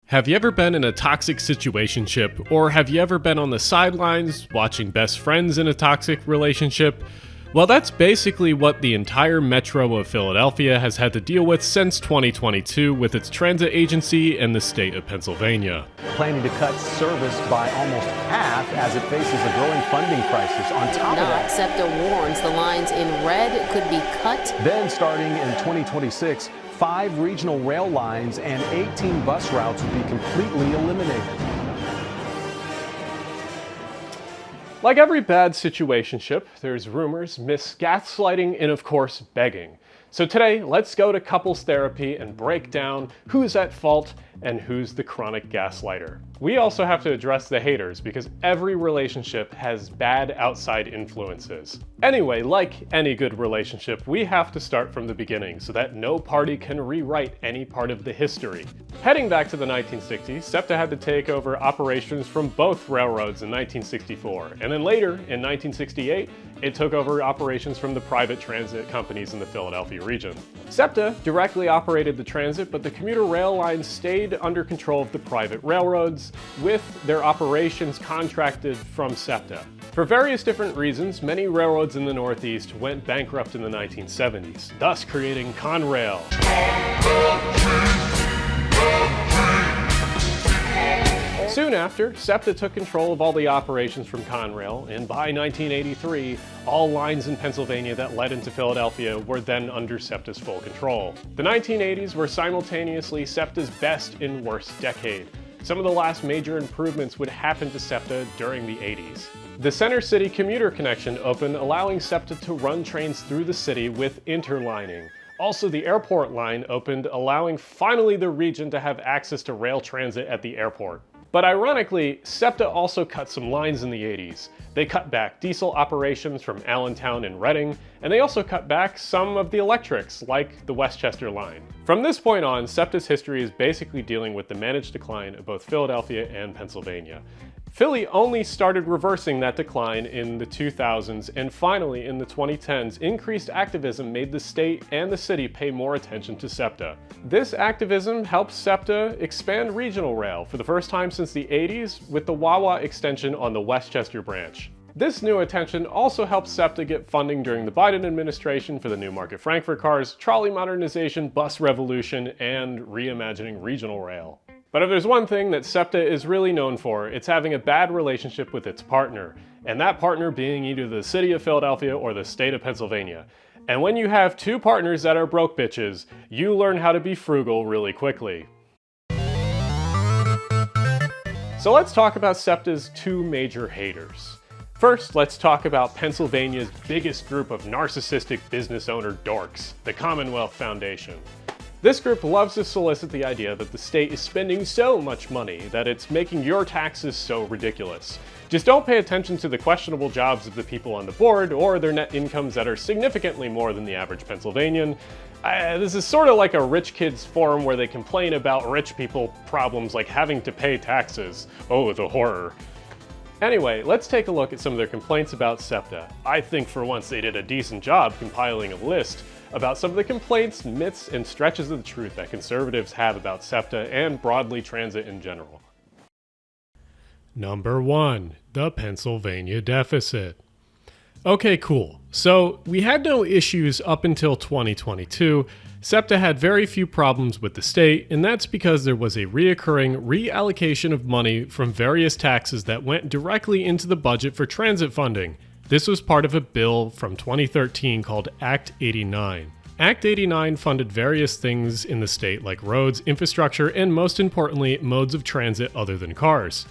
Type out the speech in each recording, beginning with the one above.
Have you ever been in a toxic situationship, or have you ever been on the sidelines watching best friends in a toxic relationship? Well, that's basically what the entire metro of Philadelphia has had to deal with since 2022 with its transit agency and the state of Pennsylvania. Planning to cut service by almost half as it faces a growing funding crisis. On top of that, SEPTA warns the lines in red could be cut. Then starting in 2026, 5 regional rail lines and 18 bus routes would be completely eliminated. Like every bad situationship, there's rumors, gaslighting, and of course, begging. So today, let's go to couples therapy and break down who's at fault and who's the chronic gaslighter. We also have to address the haters because every relationship has bad outside influences. Anyway, like any good relationship, we have to start from the beginning so that no party can rewrite any part of the history. Heading back to the 1960s, SEPTA had to take over operations from both railroads in 1964, and then later, in 1968, it took over operations from the private transit companies in the Philadelphia region. SEPTA directly operated the transit, but the commuter rail lines stayed under control of the private railroads, with their operations contracted from SEPTA. For various different reasons, many railroads in the Northeast went bankrupt in the 1970s, thus creating Conrail. Soon after, SEPTA took control of all the operations from Conrail, and by 1983, all lines in Pennsylvania that led into Philadelphia were then under SEPTA's full control. The 1980s were simultaneously SEPTA's best and worst decade. Some of the last major improvements would happen to SEPTA during the 80s. The Center City commuter connection opened, allowing SEPTA to run trains through the city with interlining. Also, the airport line opened, allowing finally the region to have access to rail transit at the airport. But ironically, SEPTA also cut some lines in the 80s. They cut back diesel operations from Allentown and Reading, and they also cut back some of the electrics, like the Westchester line. From this point on, SEPTA's history is basically dealing with the managed decline of both Philadelphia and Pennsylvania. Philly only started reversing that decline in the 2000s, and finally in the 2010s, increased activism made the state and the city pay more attention to SEPTA. This activism helped SEPTA expand regional rail for the first time since the 80s with the Wawa extension on the Westchester branch. This new attention also helped SEPTA get funding during the Biden administration for the New Market Frankfurt cars, trolley modernization, bus revolution, and reimagining regional rail. But if there's one thing that SEPTA is really known for, it's having a bad relationship with its partner, and that partner being either the city of Philadelphia or the state of Pennsylvania. And when you have two partners that are broke bitches, you learn how to be frugal really quickly. So let's talk about SEPTA's two major haters. First, let's talk about Pennsylvania's biggest group of narcissistic business owner dorks, the Commonwealth Foundation. This group loves to solicit the idea that the state is spending so much money that it's making your taxes so ridiculous. Just don't pay attention to the questionable jobs of the people on the board or their net incomes that are significantly more than the average Pennsylvanian. This is sort of like a rich kids forum where they complain about rich people problems like having to pay taxes. Oh, the horror. Anyway, let's take a look at some of their complaints about SEPTA. I think for once they did a decent job compiling a list about some of the complaints, myths, and stretches of the truth that conservatives have about SEPTA and broadly transit in general. Number 1, the Pennsylvania deficit. Okay, cool. So we had no issues up until 2022. SEPTA had very few problems with the state, and that's because there was a reoccurring reallocation of money from various taxes that went directly into the budget for transit funding. This was part of a bill from 2013 called Act 89. Act 89 funded various things in the state like roads, infrastructure, and most importantly, modes of transit other than cars.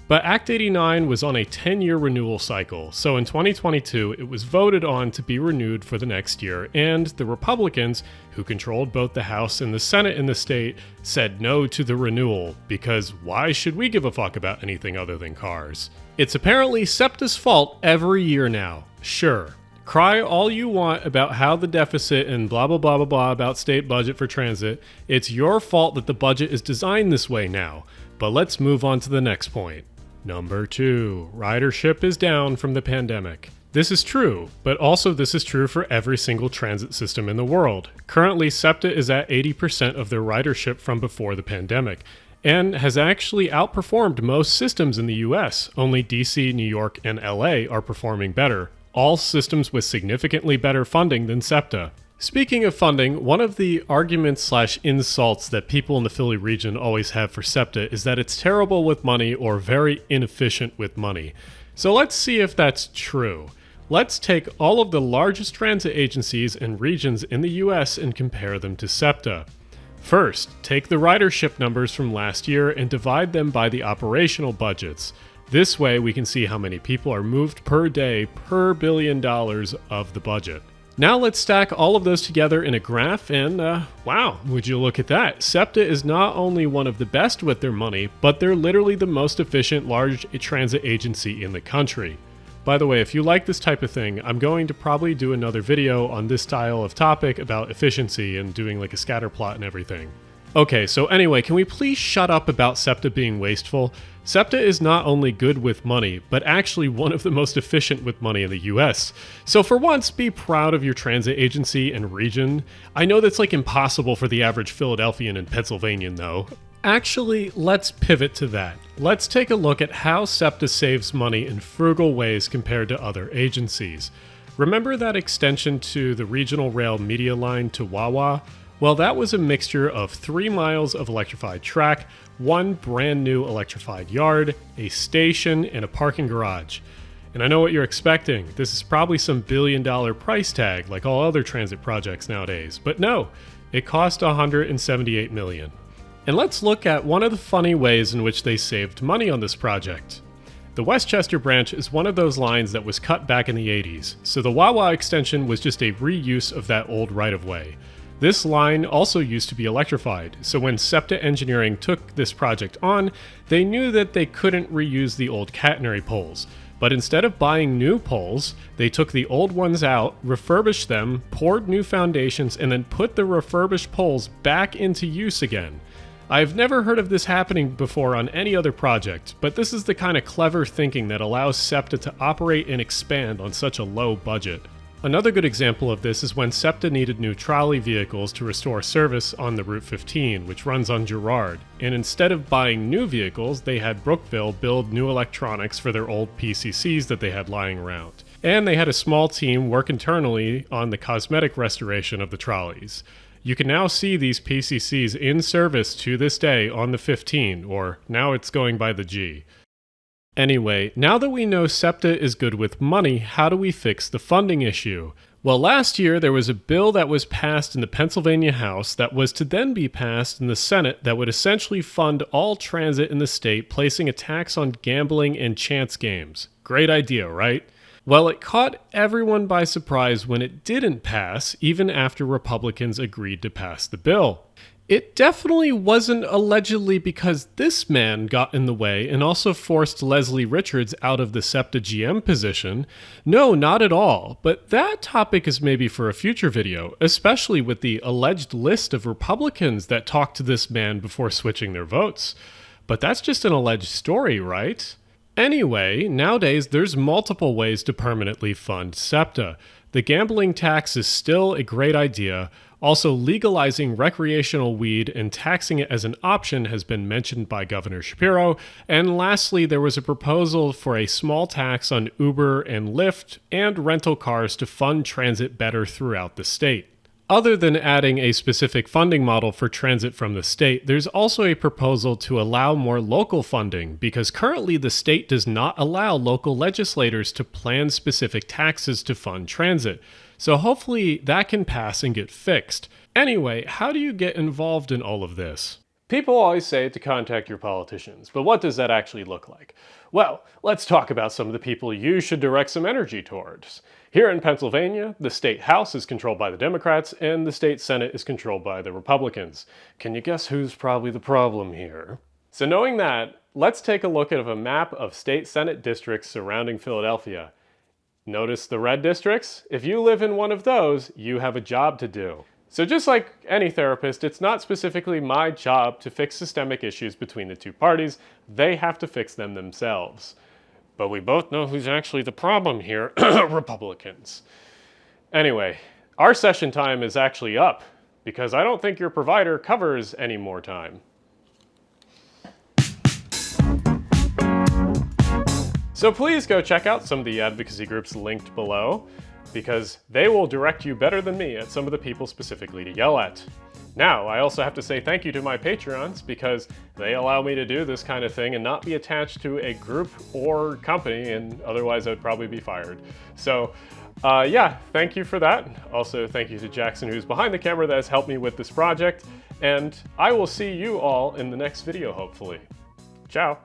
But Act 89 was on a 10-year renewal cycle, so in 2022 it was voted on to be renewed for the next year, and the Republicans, who controlled both the House and the Senate in the state, said no to the renewal, because why should we give a fuck about anything other than cars? It's apparently SEPTA's fault every year now. Sure, cry all you want about how the deficit and blah blah blah blah blah about state budget for transit. It's your fault that the budget is designed this way now. But let's move on to the next point. Number 2, ridership is down from the pandemic. This is true, but also this is true for every single transit system in the world. Currently, SEPTA is at 80% of their ridership from before the pandemic, and has actually outperformed most systems in the US. Only DC, New York, and LA are performing better, all systems with significantly better funding than SEPTA. Speaking of funding, one of the arguments/insults that people in the Philly region always have for SEPTA is that it's terrible with money or very inefficient with money. So let's see if that's true. Let's take all of the largest transit agencies and regions in the US and compare them to SEPTA. First, take the ridership numbers from last year and divide them by the operational budgets. This way we can see how many people are moved per day per $1 billion of the budget. Now let's stack all of those together in a graph and, wow, would you look at that? SEPTA is not only one of the best with their money, but they're literally the most efficient large transit agency in the country. By the way, if you like this type of thing, I'm going to probably do another video on this style of topic about efficiency and doing like a scatter plot and everything. Okay, so anyway, can we please shut up about SEPTA being wasteful? SEPTA is not only good with money, but actually one of the most efficient with money in the US. So for once, be proud of your transit agency and region. I know that's like impossible for the average Philadelphian and Pennsylvanian though. Actually, let's pivot to that. Let's take a look at how SEPTA saves money in frugal ways compared to other agencies. Remember that extension to the regional rail media line to Wawa? Well, that was a mixture of 3 miles of electrified track, 1 brand new electrified yard, a station, and a parking garage. And I know what you're expecting. This is probably some $1 billion price tag like all other transit projects nowadays. But no, it cost $178 million. And let's look at one of the funny ways in which they saved money on this project. The Westchester branch is one of those lines that was cut back in the 80s, so the Wawa extension was just a reuse of that old right-of-way. This line also used to be electrified, so when SEPTA Engineering took this project on, they knew that they couldn't reuse the old catenary poles. But instead of buying new poles, they took the old ones out, refurbished them, poured new foundations, and then put the refurbished poles back into use again. I've never heard of this happening before on any other project, but this is the kind of clever thinking that allows SEPTA to operate and expand on such a low budget. Another good example of this is when SEPTA needed new trolley vehicles to restore service on the Route 15, which runs on Girard, and instead of buying new vehicles, they had Brookville build new electronics for their old PCCs that they had lying around. And they had a small team work internally on the cosmetic restoration of the trolleys. You can now see these PCCs in service to this day on the 15, or now it's going by the G. Anyway, now that we know SEPTA is good with money, how do we fix the funding issue? Well, last year there was a bill that was passed in the Pennsylvania House that was to then be passed in the Senate that would essentially fund all transit in the state, placing a tax on gambling and chance games. Great idea, right? Well, it caught everyone by surprise when it didn't pass, even after Republicans agreed to pass the bill. It definitely wasn't allegedly because this man got in the way and also forced Leslie Richards out of the SEPTA GM position. No, not at all. But that topic is maybe for a future video, especially with the alleged list of Republicans that talked to this man before switching their votes. But that's just an alleged story, right? Anyway, nowadays there's multiple ways to permanently fund SEPTA. The gambling tax is still a great idea. Also, legalizing recreational weed and taxing it as an option has been mentioned by Governor Shapiro. And lastly, there was a proposal for a small tax on Uber and Lyft and rental cars to fund transit better throughout the state. Other than adding a specific funding model for transit from the state, there's also a proposal to allow more local funding, because currently the state does not allow local legislators to plan specific taxes to fund transit. So hopefully that can pass and get fixed. Anyway, how do you get involved in all of this? People always say to contact your politicians, but what does that actually look like? Well, let's talk about some of the people you should direct some energy towards. Here in Pennsylvania, the state house is controlled by the Democrats and the state Senate is controlled by the Republicans. Can you guess who's probably the problem here? So knowing that, let's take a look at a map of state Senate districts surrounding Philadelphia. Notice the red districts? If you live in one of those, you have a job to do. So just like any therapist, it's not specifically my job to fix systemic issues between the two parties. They have to fix them themselves. But we both know who's actually the problem here, Republicans. Anyway, our session time is actually up because I don't think your provider covers any more time. So please go check out some of the advocacy groups linked below, because they will direct you better than me at some of the people specifically to yell at. Now, I also have to say thank you to my Patreons, because they allow me to do this kind of thing and not be attached to a group or company, and otherwise I would probably be fired. So, yeah, thank you for that. Also, thank you to Jackson, who's behind the camera, that has helped me with this project, and I will see you all in the next video, hopefully. Ciao.